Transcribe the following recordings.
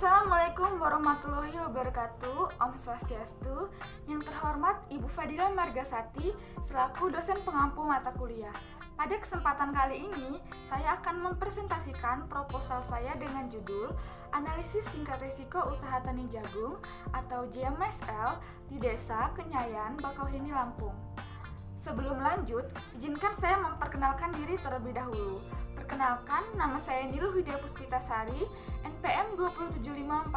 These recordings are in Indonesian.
Assalamualaikum warahmatullahi wabarakatuh. Om Swastiastu. Yang terhormat Ibu Fadila Margasati selaku dosen pengampu mata kuliah. Pada kesempatan kali ini, saya akan mempresentasikan proposal saya dengan judul Analisis Tingkat Risiko Usaha Tani Jagung atau JMSL di Desa Kenyayan, Bakauheni, Lampung. Sebelum lanjut, izinkan saya memperkenalkan diri terlebih dahulu. Perkenalkan, nama saya Niluh Widya Puspitasari, NPM 2754019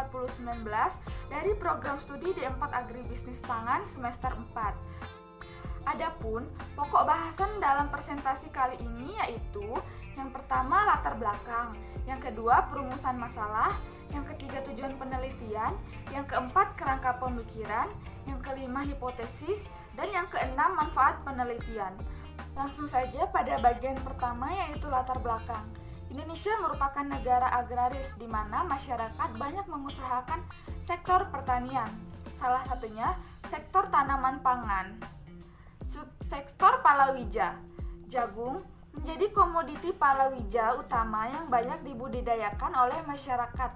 dari program studi D4 Agribisnis Pangan semester 4. Adapun pokok bahasan dalam presentasi kali ini yaitu yang pertama latar belakang, yang kedua perumusan masalah, yang ketiga tujuan penelitian, yang keempat kerangka pemikiran, yang kelima hipotesis, dan yang keenam manfaat penelitian. Langsung saja pada bagian pertama yaitu latar belakang. Indonesia merupakan negara agraris di mana masyarakat banyak mengusahakan sektor pertanian. Salah satunya sektor tanaman pangan. Subsektor palawija. Jagung menjadi komoditi palawija utama yang banyak dibudidayakan oleh masyarakat.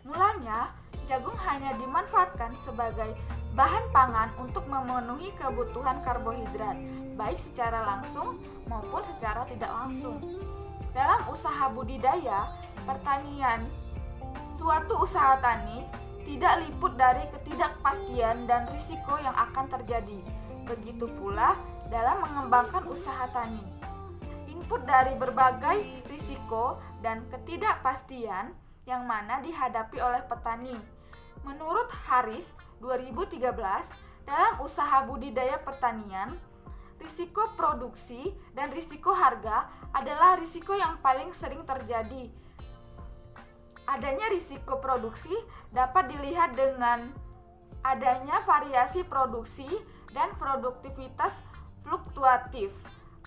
Mulanya, jagung hanya dimanfaatkan sebagai bahan pangan untuk memenuhi kebutuhan karbohidrat, baik secara langsung maupun secara tidak langsung. Dalam usaha budidaya, pertanian, suatu usaha tani tidak luput dari ketidakpastian dan risiko yang akan terjadi. Begitu pula dalam mengembangkan usaha tani. Input dari berbagai risiko dan ketidakpastian yang mana dihadapi oleh petani. Menurut Haris 2013, dalam usaha budidaya pertanian, risiko produksi dan risiko harga adalah risiko yang paling sering terjadi. Adanya risiko produksi dapat dilihat dengan adanya variasi produksi dan produktivitas fluktuatif.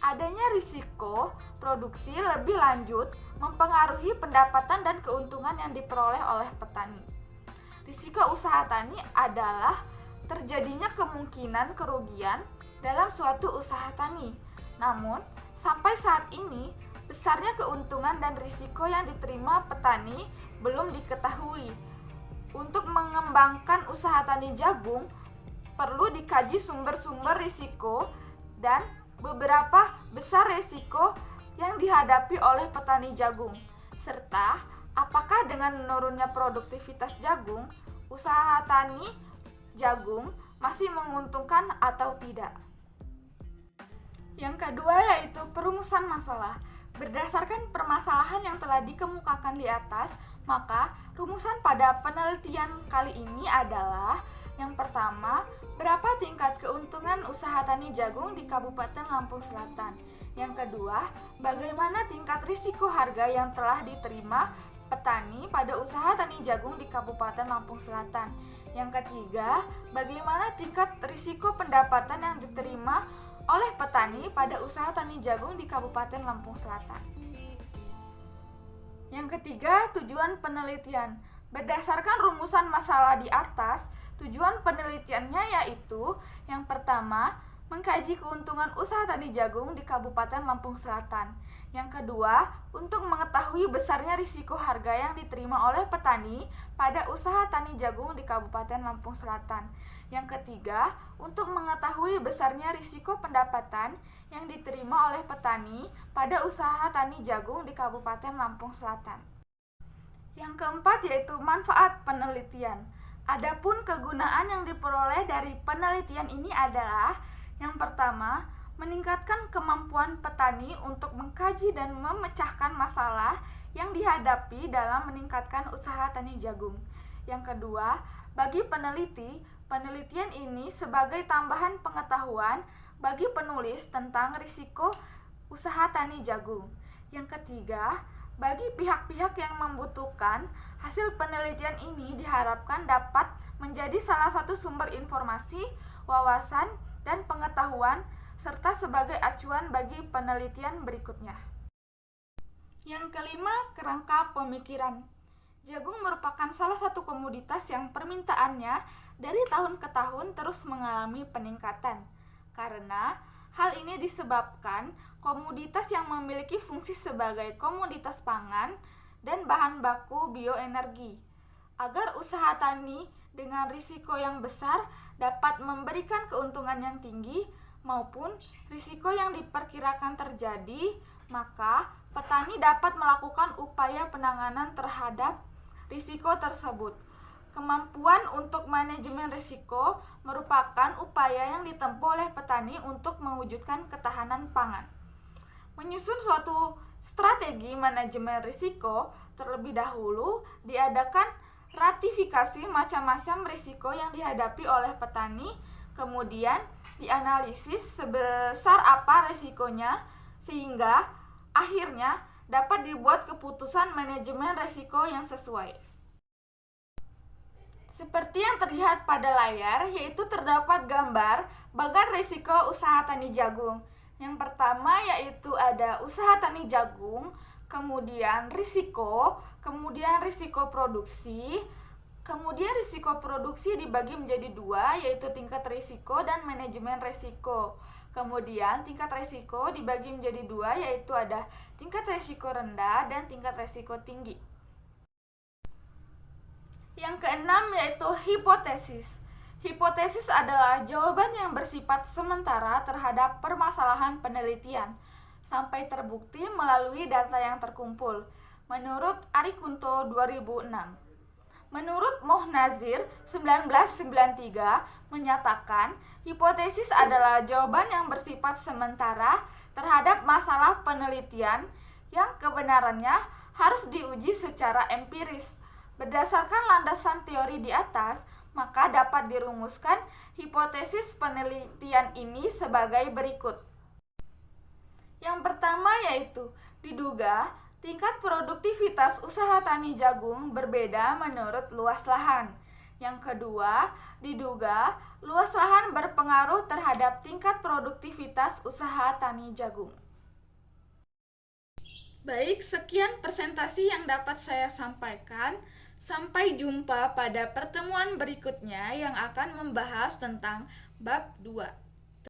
Adanya risiko produksi lebih lanjut mempengaruhi pendapatan dan keuntungan yang diperoleh oleh petani. Risiko usaha tani adalah terjadinya kemungkinan kerugian dalam suatu usaha tani. Namun, sampai saat ini, besarnya keuntungan dan risiko yang diterima petani belum diketahui. Untuk mengembangkan usaha tani jagung, perlu dikaji sumber-sumber risiko dan beberapa besar risiko yang dihadapi oleh petani jagung, serta apakah dengan menurunnya produktivitas jagung, usaha tani jagung masih menguntungkan atau tidak. Yang kedua yaitu perumusan masalah. Berdasarkan permasalahan yang telah dikemukakan di atas, maka rumusan pada penelitian kali ini adalah yang pertama, berapa tingkat keuntungan usaha tani jagung di Kabupaten Lampung Selatan. Yang kedua, bagaimana tingkat risiko harga yang telah diterima petani pada usaha tani jagung di Kabupaten Lampung Selatan. Yang ketiga, bagaimana tingkat risiko pendapatan yang diterima oleh petani pada usaha tani jagung di Kabupaten Lampung Selatan. Yang ketiga, tujuan penelitian. Berdasarkan rumusan masalah di atas, tujuan penelitiannya yaitu yang pertama, mengkaji keuntungan usaha tani jagung di Kabupaten Lampung Selatan. Yang kedua, untuk mengetahui besarnya risiko harga yang diterima oleh petani pada usaha tani jagung di Kabupaten Lampung Selatan. Yang ketiga, untuk mengetahui besarnya risiko pendapatan yang diterima oleh petani pada usaha tani jagung di Kabupaten Lampung Selatan. Yang keempat yaitu manfaat penelitian. Adapun kegunaan yang diperoleh dari penelitian ini adalah yang pertama, meningkatkan kemampuan petani untuk mengkaji dan memecahkan masalah yang dihadapi dalam meningkatkan usaha tani jagung. Yang kedua, bagi peneliti, penelitian ini sebagai tambahan pengetahuan bagi penulis tentang risiko usaha tani jagung. Yang ketiga, bagi pihak-pihak yang membutuhkan, hasil penelitian ini diharapkan dapat menjadi salah satu sumber informasi, wawasan, dan pengetahuan, serta sebagai acuan bagi penelitian berikutnya. Yang kelima, kerangka pemikiran. Jagung merupakan salah satu komoditas yang permintaannya dari tahun ke tahun terus mengalami peningkatan. Karena hal ini disebabkan komoditas yang memiliki fungsi sebagai komoditas pangan dan bahan baku bioenergi. Agar usaha tani dengan risiko yang besar dapat memberikan keuntungan yang tinggi maupun risiko yang diperkirakan terjadi, maka petani dapat melakukan upaya penanganan terhadap risiko tersebut. Kemampuan untuk manajemen risiko merupakan upaya yang ditempuh oleh petani untuk mewujudkan ketahanan pangan. Menyusun suatu strategi manajemen risiko, terlebih dahulu diadakan ratifikasi macam-macam risiko yang dihadapi oleh petani, kemudian dianalisis sebesar apa risikonya, sehingga akhirnya dapat dibuat keputusan manajemen risiko yang sesuai. Seperti yang terlihat pada layar, yaitu terdapat gambar bagan risiko usaha tani jagung. Yang pertama yaitu ada usaha tani jagung, kemudian risiko produksi, kemudian risiko produksi dibagi menjadi dua, yaitu tingkat risiko dan manajemen risiko. Kemudian tingkat risiko dibagi menjadi dua, yaitu ada tingkat risiko rendah dan tingkat risiko tinggi. Yang keenam yaitu hipotesis. Hipotesis adalah jawaban yang bersifat sementara terhadap permasalahan penelitian sampai terbukti melalui data yang terkumpul. Menurut Arikunto 2006. Menurut Mohnazir 1993 menyatakan hipotesis adalah jawaban yang bersifat sementara terhadap masalah penelitian yang kebenarannya harus diuji secara empiris. Berdasarkan landasan teori di atas, maka dapat dirumuskan hipotesis penelitian ini sebagai berikut. Yang pertama yaitu diduga tingkat produktivitas usaha tani jagung berbeda menurut luas lahan. Yang kedua, diduga luas lahan berpengaruh terhadap tingkat produktivitas usaha tani jagung. Baik, sekian presentasi yang dapat saya sampaikan. Sampai jumpa pada pertemuan berikutnya yang akan membahas tentang bab 2.